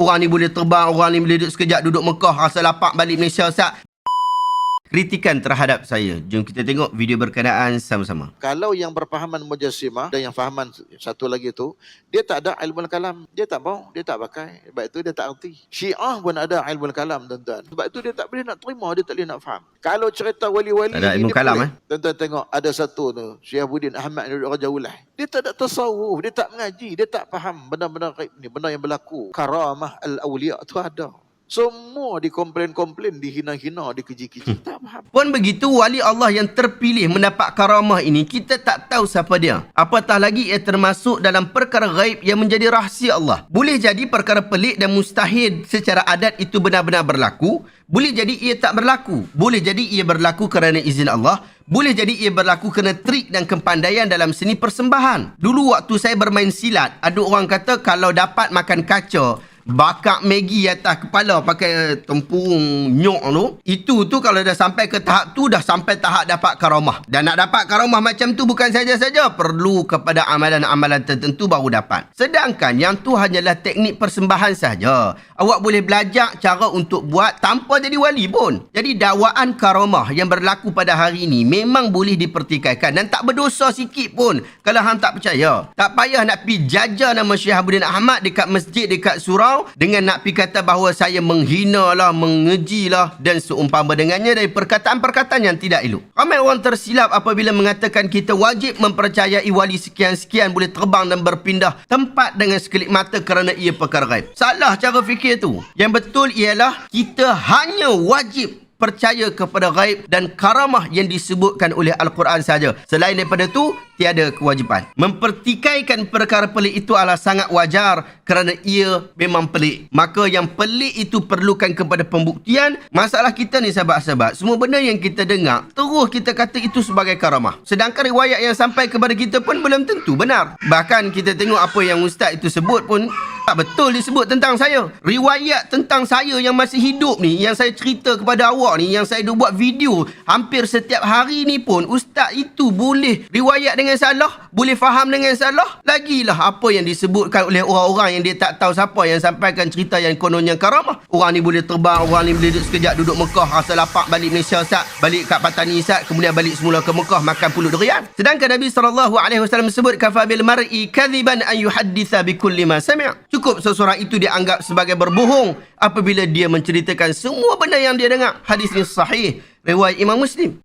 Orang ni boleh terbang, orang ni boleh duduk sekejap duduk Mekah, rasa lapar balik Malaysia, Ustaz. Kritikan terhadap saya. Jom kita tengok video berkenaan sama-sama. Kalau yang berpahaman Mujassimah dan yang fahaman satu lagi tu, dia tak ada ilmu kalam, dia tak mau, dia tak pakai. Sebab itu dia tak erti. Syiah pun ada ilmu kalam, tuan-tuan. Sebab itu dia tak boleh nak terima, dia tak boleh nak faham. Kalau cerita wali-wali ada ilmu kalam, tuan-tuan tengok ada satu tu, Syihabuddin Ahmad duduk Raja Ulai. Dia tak ada tasawuf, dia tak mengaji, dia tak faham benda-benda gaib ni, benda yang berlaku. Karamah al-awliya tu ada. Semua dikomplain-komplain, dihina-hina, dikeji-keji. Tak faham. Pun begitu, wali Allah yang terpilih mendapat karamah ini, kita tak tahu siapa dia. Apatah lagi ia termasuk dalam perkara gaib yang menjadi rahsia Allah. Boleh jadi perkara pelik dan mustahil secara adat itu benar-benar berlaku. Boleh jadi ia tak berlaku. Boleh jadi ia berlaku kerana izin Allah. Boleh jadi ia berlaku kerana trik dan kepandaian dalam seni persembahan. Dulu waktu saya bermain silat, ada orang kata kalau dapat makan kaca, bakar Maggi atas kepala pakai tempurung nyok tu, itu kalau dah sampai ke tahap tu, dah sampai tahap dapat karamah. Dan nak dapat karamah macam tu bukan saja-saja, perlu kepada amalan-amalan tertentu baru dapat. Sedangkan yang tu hanyalah teknik persembahan saja. Awak boleh belajar cara untuk buat tanpa jadi wali pun. Jadi dakwaan karamah yang berlaku pada hari ini memang boleh dipertikaikan dan tak berdosa sikit pun kalau hang tak percaya. Tak payah nak pergi jaja nama Syihabuddin Ahmad dekat masjid, dekat surau, dengan nak pergi kata bahawa saya menghina lah, mengeji lah dan seumpama dengannya dari perkataan-perkataan yang tidak elok. Ramai orang tersilap apabila mengatakan kita wajib mempercayai wali sekian-sekian boleh terbang dan berpindah tempat dengan sekelip mata kerana ia perkara gaib. Salah cara fikir tu. Yang betul ialah kita hanya wajib percaya kepada gaib dan karamah yang disebutkan oleh Al-Quran saja. Selain daripada tu, tiada kewajipan. Mempertikaikan perkara pelik itu adalah sangat wajar kerana ia memang pelik. Maka yang pelik itu perlukan kepada pembuktian. Masalah kita ni sahabat-sahabat, semua benda yang kita dengar, terus kita kata itu sebagai karamah. Sedangkan riwayat yang sampai kepada kita pun belum tentu benar. Bahkan kita tengok apa yang ustaz itu sebut pun tak betul disebut tentang saya. Riwayat tentang saya yang masih hidup ni, yang saya cerita kepada awak ni, yang saya dah buat video hampir setiap hari ni pun, ustaz itu boleh riwayat dengan salah, boleh faham dengan salah. Lagilah apa yang disebutkan oleh orang-orang yang dia tak tahu siapa yang sampaikan cerita yang kononnya karamah. Orang ni boleh terbang, orang ni boleh duduk sekejap duduk Mekah, rasa lapar balik Malaysia, Ustaz, balik kat Patani, Ustaz, kemudian balik semula ke Mekah makan pulut durian. Sedangkan Nabi SAW sebut kafa bil mar'i kadhiban an yuhadditha bi kulli ma sami'. Cukup seseorang itu dianggap sebagai berbohong apabila dia menceritakan semua benda yang dia dengar. Hadis ini sahih riwayat Imam Muslim.